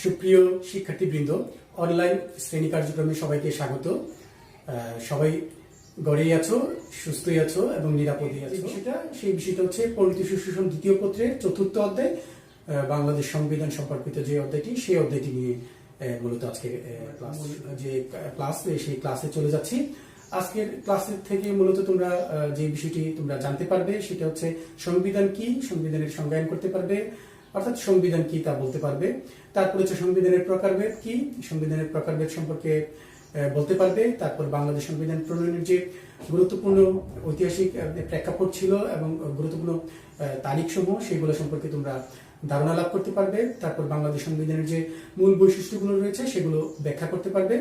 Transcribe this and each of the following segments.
সুপ্রিয় শিক্ষার্থীবৃন্দ, অনলাইন শ্রেণী কার্যক্রমে সবাইকে স্বাগত। সবাই ঘরেই আছো, সুস্থই আছো এবং নিরাপদেই আছো। সেই বিষয়টা হচ্ছে পরিণতি সুশাসন দ্বিতীয় পত্রের চতুর্থ অধ্যায়, বাংলাদেশ সংবিধান সম্পর্কিত যে অধ্যায়টি, সেই অধ্যায়টি নিয়ে মূলত আজকে যে ক্লাস, সেই ক্লাসে চলে যাচ্ছি। আজকের ক্লাসের থেকে মূলত তোমরা যে বিষয়টি তোমরা জানতে পারবে সেটা হচ্ছে সংবিধান কি, সংবিধানের সংজ্ঞায়ন করতে পারবে, অর্থাৎ সংবিধান কি তা বলতে পারবে। তারপর হচ্ছে সংবিধানের প্রকারভেদ কি, সংবিধানের প্রকারভেদ সম্পর্কে বলতে পারবে। তারপর বাংলাদেশ সংবিধান প্রণয়নের যে গুরুত্বপূর্ণ ঐতিহাসিক প্রেক্ষাপট ছিল এবং গুরুত্বপূর্ণ তারিখ সমূহ, সেগুলো সম্পর্কে তোমরা ধারণা লাভ করতে পারবে। তারপর বাংলাদেশ সংবিধানের যে মূল বৈশিষ্ট্যগুলো রয়েছে সেগুলো ব্যাখ্যা করতে পারবে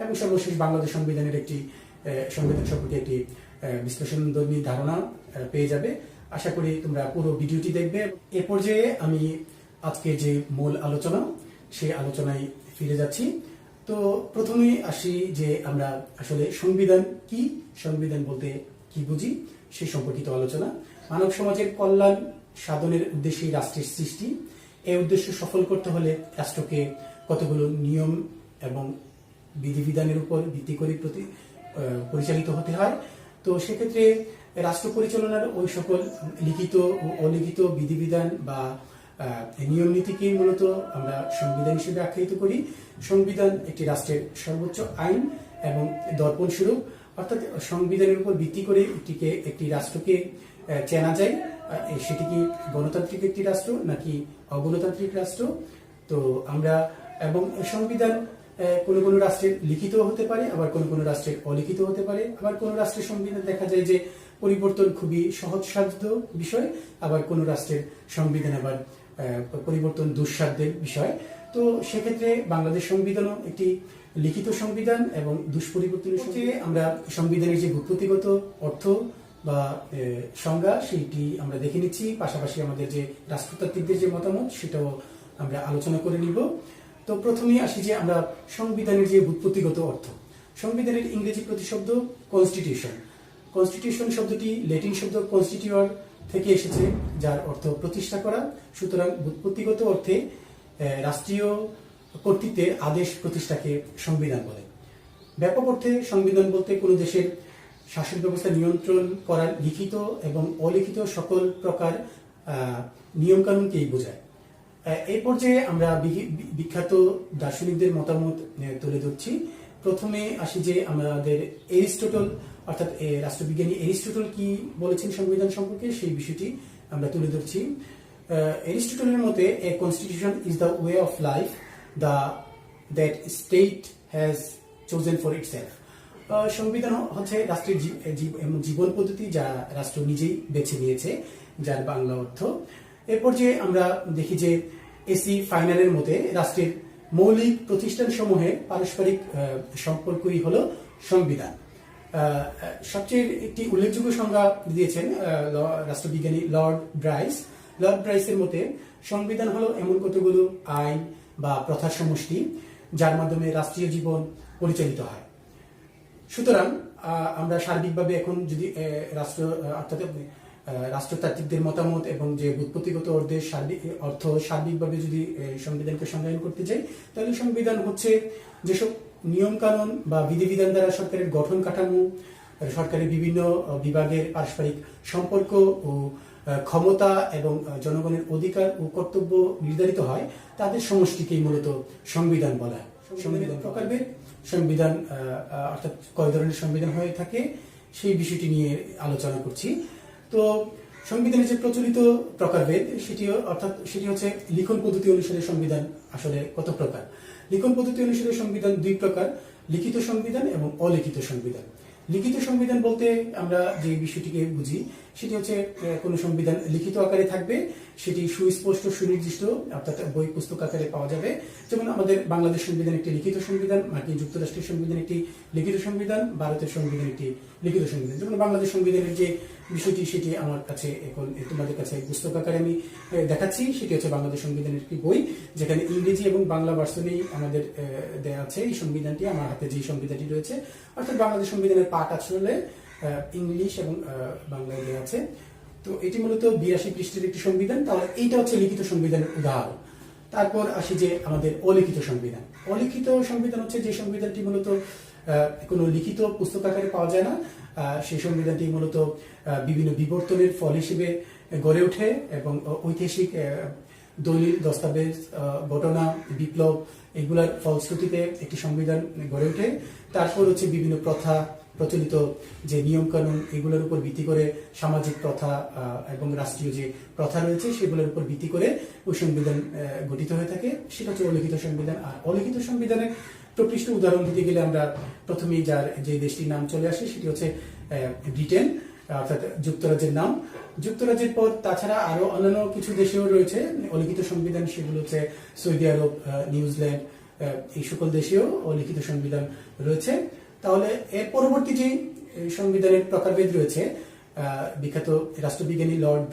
এবং সর্বশেষ বাংলাদেশ সংবিধানের একটি সংবিধান সম্পর্কে একটি বিশ্লেষণধর্মী ধারণা পেয়ে যাবে। আশা করি তোমরা পুরো ভিডিওটি দেখবে। এ পর্যায়ে আমি আজকে যে মূল আলোচনা, সেই আলোচনায় ফিরে যাচ্ছি। তো প্রথমেই আসি যে আমরা আসলে সংবিধান কি, সংবিধান বলতে কি বুঝি সেই সম্পর্কিত আলোচনা। মানব সমাজের কল্যাণ সাধনের উদ্দেশ্যে রাষ্ট্রের সৃষ্টি। এই উদ্দেশ্য সফল করতে হলে রাষ্ট্রকে কতগুলো নিয়ম এবং বিধিবিধানের উপর ভিত্তি করে পরিচালিত হতে হয়। তো সেক্ষেত্রে রাষ্ট্র পরিচালনার ওই সকল লিখিত ও অলিখিত বিধিবিধান বা নিয়ম নীতিকে মূলত আমরা সংবিধান হিসেবে আখ্যায়িত করি। সংবিধান একটি রাষ্ট্রের সর্বোচ্চ আইন এবং দর্পণ স্বরূপ, অর্থাৎ সংবিধানের উপর ভিত্তি করে একটি রাষ্ট্রকে চেনা যায় সেটি কি গণতান্ত্রিক একটি রাষ্ট্র নাকি অগণতান্ত্রিক রাষ্ট্র। তো আমরা এবং সংবিধান কোনো কোনো রাষ্ট্রের লিখিত হতে পারে, আবার কোনো কোনো রাষ্ট্রের অলিখিত হতে পারে। আবার কোনো রাষ্ট্রের সংবিধান দেখা যায় যে পরিবর্তন খুবই সহজসাধ্য বিষয়, আবার কোনো রাষ্ট্রের সংবিধান আবার পরিবর্তন দুঃসাধ্যের বিষয়। তো সেক্ষেত্রে বাংলাদেশ সংবিধানও একটি লিখিত সংবিধান এবং দুষ্পরিবর্তনের সঙ্গে আমরা সংবিধানের যে ব্যুৎপত্তিগত অর্থ বা সংজ্ঞা সেইটি আমরা দেখে নিচ্ছি। পাশাপাশি আমাদের যে রাষ্ট্রতাত্ত্বিকদের যে মতামত সেটাও আমরা আলোচনা করে নিব। তো প্রথমেই আসি যে আমরা সংবিধানের যে ব্যুৎপত্তিগত অর্থ। সংবিধানের ইংরেজি প্রতিশব্দ কনস্টিটিউশন। কনস্টিটিউশন শব্দটি ল্যাটিন শব্দ কনস্টিটিউয়ার থেকে এসেছে, যার অর্থ প্রতিষ্ঠা করা। সুতরাং ব্যুৎপত্তিগত অর্থে রাষ্ট্রীয় কর্তৃত্বের আদেশ প্রতিষ্ঠাকে সংবিধান বলে। ব্যাপক অর্থে সংবিধান বলতে কোনো দেশের শাসন ব্যবস্থা নিয়ন্ত্রণ করার লিখিত এবং অলিখিত সকল প্রকার নিয়মকানুনকেই বোঝায়। এই পর্যায়ে আমরা বিখ্যাত দার্শনিকদের মতামত তুলে ধরছি। প্রথমে আসি যে আমাদের এরিস্টটল, অর্থাৎ রাষ্ট্রবিজ্ঞানী এরিস্টটল কি বলেছেন সংবিধান সম্পর্কে, সেই বিষয়টি আমরা তুলে ধরছি। এরিস্টটলের মতে a constitution is the way of life that state has chosen for itself. সংবিধান হচ্ছে রাষ্ট্রের জীবন পদ্ধতি যা রাষ্ট্র নিজেই বেছে নিয়েছে, যার বাংলা অর্থ। এরপর যে আমরা দেখি যে এসি ফাইনালের মতে রাষ্ট্রের মৌলিক প্রতিষ্ঠান সমূহে পারস্পরিক সম্পর্কই হলো সংবিধান। সবচেয়ে একটি উল্লেখযোগ্য সংজ্ঞা দিয়েছেন রাষ্ট্রবিজ্ঞানী লর্ড ব্রাইস। লর্ড ব্রাইসের মতে সংবিধান হলো এমন কতগুলো আইন বা প্রথার সমষ্টি যার মাধ্যমে রাষ্ট্রীয় জীবন পরিচালিত হয়। সুতরাং আমরা সার্বিকভাবে এখন যদি রাষ্ট্রতাত্ত্বিকদের মতামত এবং যে ব্যুৎপত্তিগত অর্থ সার্বিকভাবে যদি সংবিধানকে সংজ্ঞায়ন করতে যাই, তাহলে সংবিধান হচ্ছে যেসব নিয়ম কানুন বা বিধিবিধান দ্বারা সরকারের গঠন কাঠামো, সরকারের বিভিন্ন বিভাগের পারস্পরিক সম্পর্ক ও ক্ষমতা এবং জনগণের অধিকার ও কর্তব্য নির্ধারিত হয়, তাদের সমষ্টিকেই মূলত সংবিধান বলা হয়। সংবিধান প্রকারভেদ, সংবিধান অর্থাৎ কয় ধরনের সংবিধান হয়ে থাকে সেই বিষয়টি নিয়ে আলোচনা করছি। তো সংবিধানের যে প্রচলিত প্রকারভেদ সেটি হচ্ছে লিখন পদ্ধতি অনুসারে সংবিধান আসলে কত প্রকার। লিখন পদ্ধতি অনুসারে সংবিধান দুই প্রকার, লিখিত সংবিধান এবং অলিখিত সংবিধান। লিখিত সংবিধান বলতে আমরা যে বিষয়টিকে বুঝি সেটি হচ্ছে কোনো সংবিধান লিখিত আকারে থাকবে, সেটি সুস্পষ্ট সুনির্দিষ্ট, অর্থাৎ বই পুস্তক আকারে পাওয়া যাবে। যেমন আমাদের বাংলাদেশ সংবিধান একটি লিখিত সংবিধান, মার্কিন যুক্তরাষ্ট্রের সংবিধান একটি লিখিত সংবিধান, ভারতের সংবিধান একটি লিখিত সংবিধান। যেমন বাংলাদেশ সংবিধানের যে বিষয়টি সেটি আমার কাছে এখন তোমাদের কাছে পুস্তক আকারে আমি দেখাচ্ছি। সেটি হচ্ছে বাংলাদেশ সংবিধানের একটি বই, যেখানে ইংরেজি এবং বাংলা ভার্সনেই আমাদের দেয়া আছে এই সংবিধানটি। আমার হাতে যে সংবিধানটি রয়েছে, অর্থাৎ বাংলাদেশ সংবিধানের পাঠ আসলে ইংলিশ এবং বাংলায় দেওয়া আছে। তো এটি মূলত 82 পৃষ্ঠের একটি সংবিধান। তাহলে এইটা হচ্ছে লিখিত সংবিধানের উদাহরণ। তারপর আসি যে আমাদের অলিখিত সংবিধান। অলিখিত সংবিধান হচ্ছে যে সংবিধানটি মূলত কোনো লিখিত পুস্তক আকারে পাওয়া যায় না। সেই সংবিধানটি মূলত বিভিন্ন বিবর্তনের ফল হিসেবে গড়ে ওঠে এবং ঐতিহাসিক দলিল, দস্তাবেজ, ঘটনা, বিপ্লব এগুলার ফলশ্রুতিতে একটি সংবিধান গড়ে ওঠে। তারপর হচ্ছে বিভিন্ন প্রথা, প্রচলিত যে নিয়ম কানুন এগুলোর উপর ভিত্তি করে সামাজিক প্রথা এবং রাষ্ট্রীয় যে প্রথা রয়েছে সেগুলোর উপর ভিত্তি করে ওই সংবিধান গঠিত হয়ে থাকে। সেটা হচ্ছে অলিখিত সংবিধান। আর অলিখিত সংবিধানের প্রকৃষ্ট উদাহরণ দিতে গেলে আমরা প্রথমেই যে দেশটির নাম চলে আসে সেটি হচ্ছে ব্রিটেন, অর্থাৎ যুক্তরাজ্যের নাম। যুক্তরাজ্যের পর তাছাড়া আরো অন্যান্য কিছু দেশেও রয়েছে অলিখিত সংবিধান, সেগুলো হচ্ছে সৌদি আরব, নিউজিল্যান্ড, এই সকল দেশেও অলিখিত সংবিধান রয়েছে। তাহলে এর পরবর্তী যে সংবিধানের প্রকারভেদ রয়েছে, বিখ্যাত রাষ্ট্রবিজ্ঞানী লর্ড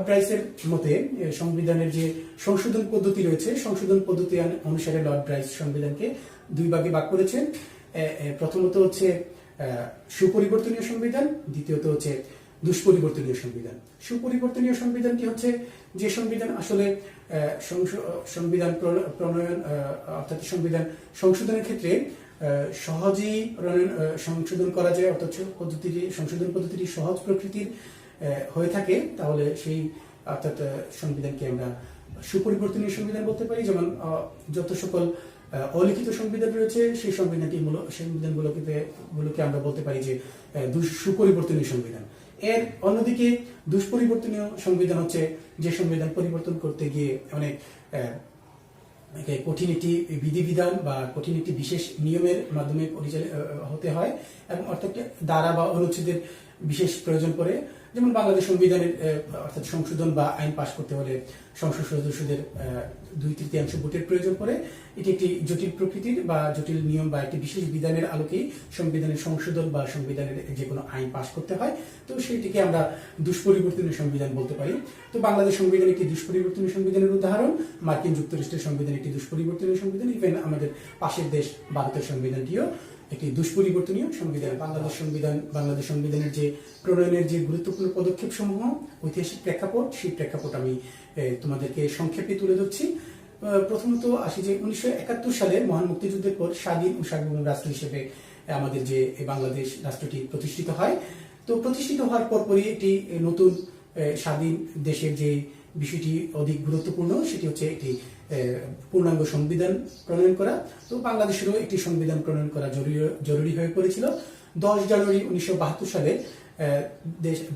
ব্রাইসের মতে সংবিধানের যে সংশোধন পদ্ধতি রয়েছে, সংশোধন পদ্ধতি অনুসারে লর্ড ব্রাইস সংবিধানকে দুই ভাগে ভাগ করেছেন। প্রথমত হচ্ছে সুপরিবর্তনীয় সংবিধান, দ্বিতীয়ত হচ্ছে দুষ্পরিবর্তনীয় সংবিধান। সুপরিবর্তনীয় সংবিধানটি হচ্ছে যে সংবিধান আসলে সংবিধান প্রণয়ন অর্থাৎ সংবিধান সংশোধনের ক্ষেত্রে সহজেই সংশোধন করা যায়, অর্থাৎ সংশোধন পদ্ধতিটি সহজ প্রকৃতির হয়ে থাকে। তাহলে সেই অর্থাৎ সংবিধানকে আমরা সুপরিবর্তনীয় সংবিধান বলতে পারি। যেমন যত সকল অলিখিত সংবিধান রয়েছে সেই সংবিধানগুলোকে আমরা বলতে পারি যে সুপরিবর্তনীয় সংবিধান। এর অন্যদিকে দুষ্পরিবর্তনীয় সংবিধান হচ্ছে যে সংবিধান পরিবর্তন করতে গিয়ে অনেক কঠিন একটি বিধিবিধান বা কঠিন একটি বিশেষ নিয়মের মাধ্যমে হতে হয় এবং অর্থাৎ ধারা বা অনুচ্ছেদের বিশেষ প্রয়োজন পড়ে। যেমন বাংলাদেশ সংবিধানের অর্থাৎ সংশোধন বা আইন পাশ করতে হলে সংসদ সদস্যদের 2/3 ভোটের প্রয়োজন পড়ে। এটি একটি জটিল প্রকৃতির বা জটিল নিয়ম বা একটি বিশেষ বিধানের আলোকেই সংবিধানের সংশোধন বা সংবিধানের যে কোনো আইন পাশ করতে হয়। তো সেটিকে আমরা দুষ্পরিবর্তনীয় সংবিধান বলতে পারি। তো বাংলাদেশ সংবিধান একটি দুষ্পরিবর্তনীয় সংবিধানের উদাহরণ, মার্কিন যুক্তরাষ্ট্রের সংবিধান একটি দুষ্পরিবর্তনীয় সংবিধান, ইভেন আমাদের পাশের দেশ ভারতের সংবিধানটিও একটি দুষ্পরিবর্তনীয় সংবিধান। বাংলাদেশ সংবিধানের যে প্রণয়নের যে গুরুত্বপূর্ণ পদক্ষেপ সমূহ, ঐতিহাসিক প্রেক্ষাপট, সেই প্রেক্ষাপট আমি তোমাদেরকে সংক্ষেপে তুলে ধরছি। প্রথমত আসি যে 1971 সালে মহান মুক্তিযুদ্ধের পর স্বাধীন ও সার্বভৌম রাষ্ট্র হিসেবে আমাদের যে বাংলাদেশ রাষ্ট্রটি প্রতিষ্ঠিত হয়। তো প্রতিষ্ঠিত হওয়ার পরপরই একটি নতুন স্বাধীন দেশের যে বিষয়টি অধিক গুরুত্বপূর্ণ সেটি হচ্ছে একটি পূর্ণাঙ্গ সংবিধান প্রণয়ন করা। তো বাংলাদেশেরও একটি সংবিধান প্রণয়ন করা জরুরি হয়ে পড়েছিল। 10 জানুয়ারি 1972 সালে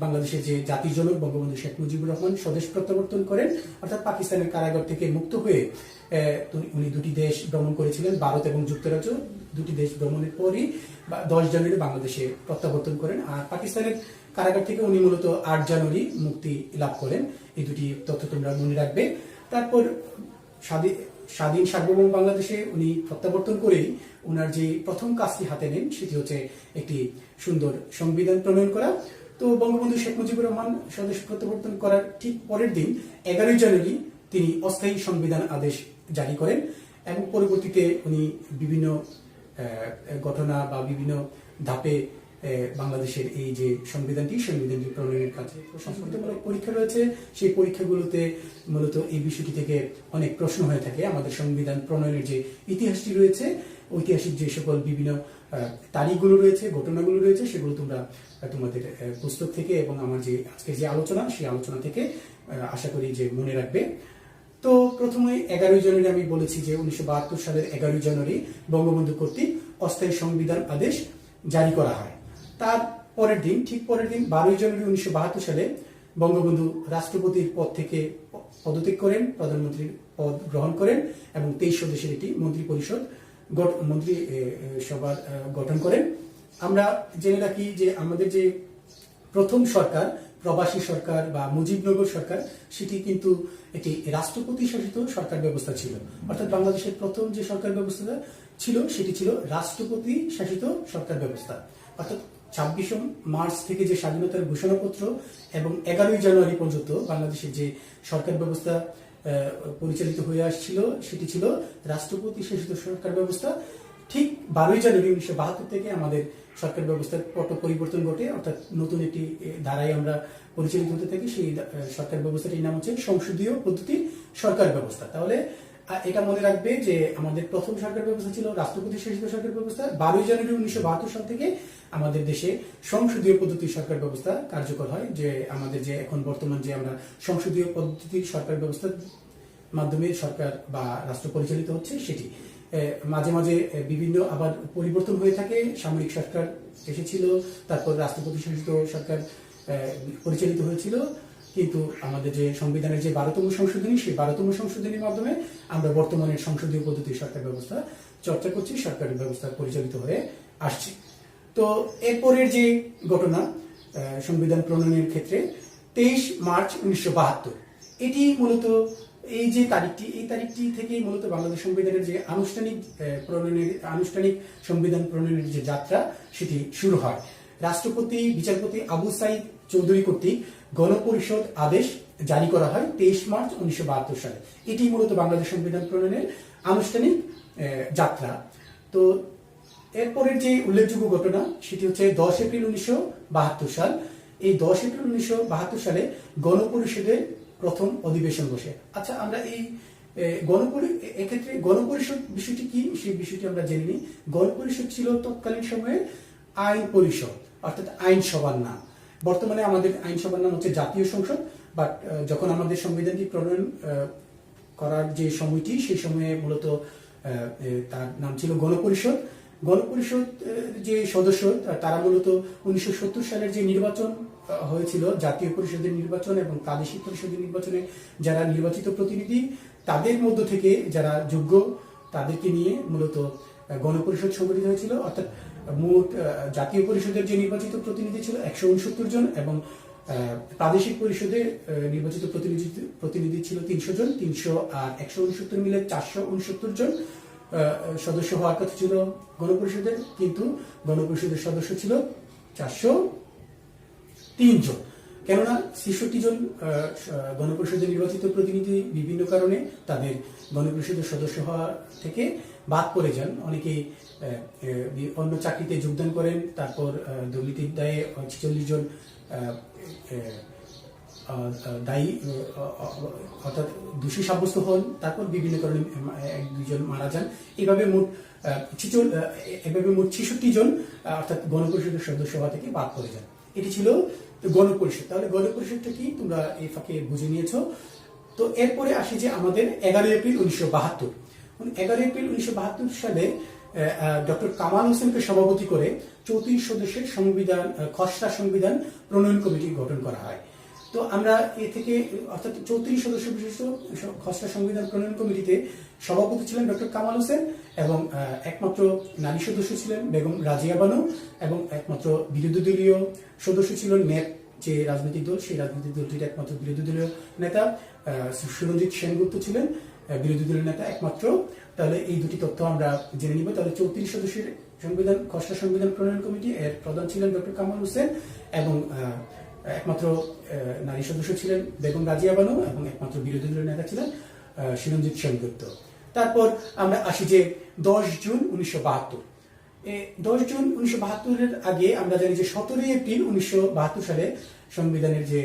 বাংলাদেশের যে জাতির জনক বঙ্গবন্ধু শেখ মুজিবুর রহমান স্বদেশ প্রত্যাবর্তন করেন, অর্থাৎ পাকিস্তানের কারাগার থেকে মুক্ত হয়ে উনি দুটি দেশ ভ্রমণ করেছিলেন, ভারত এবং যুক্তরাজ্য। দুটি দেশ ভ্রমণের পরই 10 জানুয়ারি বাংলাদেশে প্রত্যাবর্তন করেন। আর পাকিস্তানের কারাগার থেকে উনি মূলত 8 জানুয়ারি মুক্তি লাভ করেন। এই দুটি তথ্য তোমরা মনে রাখবে। তারপর স্বাধীন সার্বভৌম বাংলাদেশে উনি প্রত্যাবর্তন করেই ওনার যে প্রথম কাজটি হাতে নেন সেটি হচ্ছে একটি সুন্দর সংবিধান প্রণয়ন করা। তো বঙ্গবন্ধু শেখ মুজিবুর রহমান স্বদেশ প্রত্যাবর্তন করার ঠিক পরের দিন 11 জানুয়ারি তিনি অস্থায়ী সংবিধান আদেশ জারি করেন এবং পরবর্তীতে উনি বিভিন্ন ঘটনা বা বিভিন্ন ধাপে বাংলাদেশের এই যে সংবিধানটি প্রণয়নের কাজে সংস্কৃতিমূলক পরীক্ষা রয়েছে। সেই পরীক্ষাগুলোতে মূলত এই বিষয়টি থেকে অনেক প্রশ্ন হয়ে থাকে। আমাদের সংবিধান প্রণয়নের যে ইতিহাসটি রয়েছে, ঐতিহাসিক যে সকল বিভিন্ন তারিখগুলো রয়েছে, ঘটনাগুলো রয়েছে, সেগুলো তোমরা তোমাদের পুস্তক থেকে এবং আমার যে আজকে যে আলোচনা, সেই আলোচনা থেকে আশা করি যে মনে রাখবে। তো প্রথমে 11 জানুয়ারি আমি বলেছি যে 1972 সালের 11 জানুয়ারি বঙ্গবন্ধু কর্তৃক অস্থায়ী সংবিধান আদেশ জারি করা হয়। তার পরের দিন, ঠিক পরের দিন 12 জানুয়ারি 1972 সালে বঙ্গবন্ধু রাষ্ট্রপতির পদ থেকে পদত্যাগ করেন, প্রধানমন্ত্রীর পদ গ্রহণ করেন এবং 23 সদস্যের একটি মন্ত্রিসভা গঠন করেন। আমরা জেনে রাখি যে আমাদের যে প্রথম সরকার, প্রবাসী সরকার বা মুজিবনগর সরকার, সেটি কিন্তু একটি রাষ্ট্রপতি শাসিত সরকার ব্যবস্থা ছিল। অর্থাৎ বাংলাদেশের প্রথম যে সরকার ব্যবস্থা ছিল সেটি ছিল রাষ্ট্রপতি শাসিত সরকার ব্যবস্থা। অর্থাৎ 26 মার্চ থেকে যে স্বাধীনতার ঘোষণাপত্র এবং 11 জানুয়ারি পর্যন্ত বাংলাদেশের যে সরকার ব্যবস্থা পরিচালিত হয়ে আসছিল সেটি ছিল রাষ্ট্রপতি শাসিত সরকার ব্যবস্থা। ঠিক 12ই জানুয়ারি 1972 থেকে আমাদের সরকার ব্যবস্থার পট পরিবর্তন ঘটে, অর্থাৎ নতুন একটি ধারায় আমরা পরিচালিত হতে থাকি। সেই সরকার ব্যবস্থাটির নাম হচ্ছে সংসদীয় পদ্ধতির সরকার ব্যবস্থা। তাহলে এটা মনে রাখবে যে আমাদের প্রথম সরকার ব্যবস্থা ছিল রাষ্ট্রপতি শাসিত সরকার ব্যবস্থা। 12ই জানুয়ারি 1972 সাল থেকে আমাদের দেশে সংসদীয় পদ্ধতির সরকার ব্যবস্থা কার্যকর হয়, যে আমাদের যে এখন বর্তমান যে আমরা সংসদীয় পদ্ধতির সরকার ব্যবস্থার মাধ্যমে সরকার বা রাষ্ট্র পরিচালিত হচ্ছে সেটি। মাঝে মাঝে বিভিন্ন আবার পরিবর্তন হয়ে থাকে, সামরিক সরকার এসেছিল, তারপর রাষ্ট্রপতি শাসিত সরকার পরিচালিত হয়েছিল, কিন্তু আমাদের যে সংবিধানের যে 12তম সংশোধনী, সেই 12তম সংশোধনীর মাধ্যমে আমরা বর্তমানের সংসদীয় পদ্ধতির সরকার ব্যবস্থা চর্চা করছি, সরকারি ব্যবস্থা পরিচালিত হয়ে আসছে। তো এরপরের যে ঘটনা সংবিধান প্রণয়নের ক্ষেত্রে 23 মার্চ 1972, এটি মূলত এই যে তারিখটি, এই তারিখটি থেকেই মূলত বাংলাদেশ সংবিধানের যে আনুষ্ঠানিক সংবিধান প্রণয়নের যে যাত্রা সেটি শুরু হয়। রাষ্ট্রপতি বিচারপতি আবু সাইদ চৌধুরী কর্তৃক গণপরিষদ আদেশ জারি করা হয় 23 মার্চ 1972 সালে। এটি মূলত বাংলাদেশ সংবিধান প্রণয়নের আনুষ্ঠানিক যাত্রা। তো এরপরের যে উল্লেখযোগ্য ঘটনা সেটি হচ্ছে 10 এপ্রিল 1972 সাল। এই 10 এপ্রিল 1972 সালে গণপরিষদের প্রথম অধিবেশন বসে। আচ্ছা, আমরা এই এক্ষেত্রে গণপরিষদ বিষয়টি কি, সেই বিষয়টি আমরা জেনে নিই। গণপরিষদ ছিল তৎকালীন সময়ে আইন পরিষদ, অর্থাৎ আইনসভার নাম। বর্তমানে আমাদের আইনসভার নাম হচ্ছে জাতীয় সংসদ, বাট যখন আমাদের সংবিধানটি প্রণয়ন করার যে সময়টি, সেই সময়ে মূলত তার নাম ছিল গণপরিষদ। গণপরিষদ যে সদস্য তারা মূলত 1970 সালের যে নির্বাচন হয়েছিল, জাতীয় পরিষদের নির্বাচন এবং প্রাদেশিক পরিষদের নির্বাচনে যারা নির্বাচিত প্রতিনিধি, তাদের মধ্য থেকে যারা যোগ্য তাদেরকে নিয়ে মূলত গণপরিষদ সংগঠিত হয়েছিল। অর্থাৎ মোট জাতীয় পরিষদের যে নির্বাচিত প্রতিনিধি ছিল 169 জন এবং প্রাদেশিক পরিষদে নির্বাচিত প্রতিনিধি ছিল 300 জন। 300 আর 169 মিলে 469 জন সদস্য হওয়ার কথা ছিল গণপরিষদের, কিন্তু গণপরিষদের সদস্য ছিল 403 জন। কেননা 66 জন গণপরিষদের নির্বাচিত প্রতিনিধি বিভিন্ন কারণে তাদের গণপরিষদের সদস্য হওয়া থেকে বাদ পড়ে যান। অনেকেই অন্য চাকরিতে যোগদান করেন, তারপর দুর্নীতির দায়ে 46 জন দায়ী অর্থাৎ দোষী সাব্যস্ত হন, তারপর বিভিন্ন কারণে 1-2 জন মারা যান। এভাবে মোট 66 জন অর্থাৎ গণপরিষদের সদস্য হওয়া থেকে বাদ পড়ে যান। এটি ছিল গণপরিষদ। তাহলে গণপরিষদটা কি তোমরা এই ফাঁকে বুঝে নিয়েছো। তো এরপরে আসি যে আমাদের 11 এপ্রিল 1972। 11 এপ্রিল 1972 সালে ডক্টর কামাল হোসেনকে সভাপতি করে 34 সদস্যের খসড়া সংবিধান প্রণয়ন কমিটি গঠন করা হয়। তো আমরা এ থেকে অর্থাৎ 34 সদস্য বিশিষ্ট খসড়া সংবিধান প্রণয়ন কমিটিতে সভাপতি ছিলেন ডক্টর কামাল হোসেন এবং একমাত্র নারী সদস্য ছিলেন বেগম রাজিয়া বানু এবং একমাত্র বিরোধী দলীয় সদস্য ছিলেন ন্যাপ যে রাজনৈতিক দল, সেই রাজনৈতিক দলটির একমাত্র বিরোধী দলীয় নেতা সুরঞ্জিত সেনগুপ্ত ছিলেন বিরোধী দলীয় নেতা একমাত্র। তাহলে এই দুটি তথ্য আমরা জেনে নিব। তাহলে 34 সদস্যের খসড়া সংবিধান প্রণয়ন কমিটি এর প্রধান ছিলেন ডক্টর কামাল হোসেন এবং একমাত্র নারী সদস্য ছিলেন বেগম রাজিয়া বানু এবং একমাত্র বিরোধী দলীয় নেতা ছিলেন সুরঞ্জিত সেনগুপ্ত। তারপর আমরা আসি যে 10 জুন 1972। 10 জুন 1972-এর আগে আমরা জানি যে 17 এপ্রিল 1972 সালে সংবিধানের যে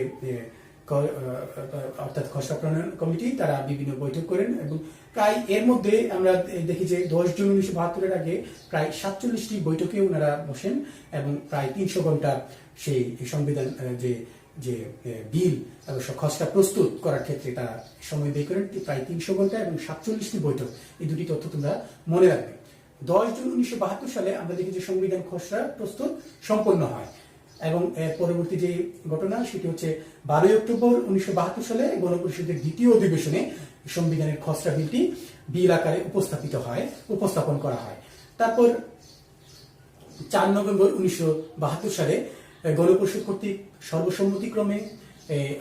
অর্থাৎ খসড়া প্রণয়ন কমিটি তারা বিভিন্ন বৈঠক করেন এবং প্রায় এর মধ্যে আমরা দেখি যে 10 জুন 1972-এর আগে প্রায় 47টি বৈঠকে ওনারা বসেন এবং প্রায় 300 ঘন্টা সেই সংবিধান যে বিল খসড়া প্রস্তুত করার ক্ষেত্রে তারা সময় ব্যয় করেন প্রায় 300 ঘন্টা এবং 47টি বৈঠক। এই দুটি তথ্য তোমরা মনে রাখবে। 10 জুন 1972 সালে আমরা দেখি যে সংবিধান খসড়া প্রস্তুত সম্পন্ন হয় এবং পরবর্তী যে ঘটনা সেটি হচ্ছে 12 অক্টোবর 1972 সালে গণপরিষদের দ্বিতীয় অধিবেশনে সংবিধানের খসড়া বিলটি বিল আকারে উপস্থাপন করা হয়। তারপর 4 নভেম্বর 1972 সালে গণপরিষদ কর্তৃক সর্বসম্মতিক্রমে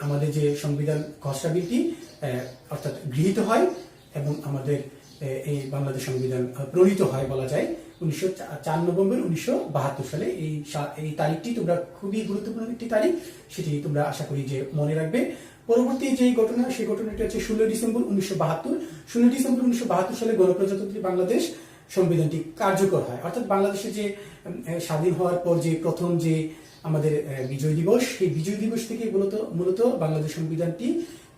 আমাদের যে সংবিধান খসড়া বিলটি অর্থাৎ গৃহীত হয় এবং আমাদের এই বাংলাদেশ সংবিধান প্রণীত হয় বলা যায় 4 নভেম্বর 1972 সালে। এই তারিখটি তোমরা খুবই গুরুত্বপূর্ণ একটি তারিখ, সেটি তোমরা আশা করি যে মনে রাখবে। পরবর্তী যে ঘটনা, সেই ঘটনাটি হচ্ছে 16 ডিসেম্বর 1972। 16 ডিসেম্বর 1972 সালে গণপ্রজাতন্ত্রী বাংলাদেশ সংবিধানটি কার্যকর হয়। অর্থাৎ বাংলাদেশে যে স্বাধীন হওয়ার পর যে প্রথম যে আমাদের বিজয় দিবস, সেই বিজয় দিবস থেকে মূলত বাংলাদেশ সংবিধানটি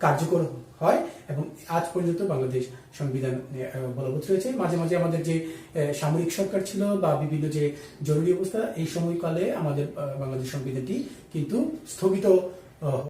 কার্যকর হয় এবং আজ পর্যন্ত বাংলাদেশ সংবিধান বলবৎ রয়েছে। মাঝে মাঝে আমাদের যে সামরিক সরকার ছিল বা বিভিন্ন যে জরুরি অবস্থা, এই সময়কালে আমাদের বাংলাদেশ সংবিধানটি কিন্তু স্থগিত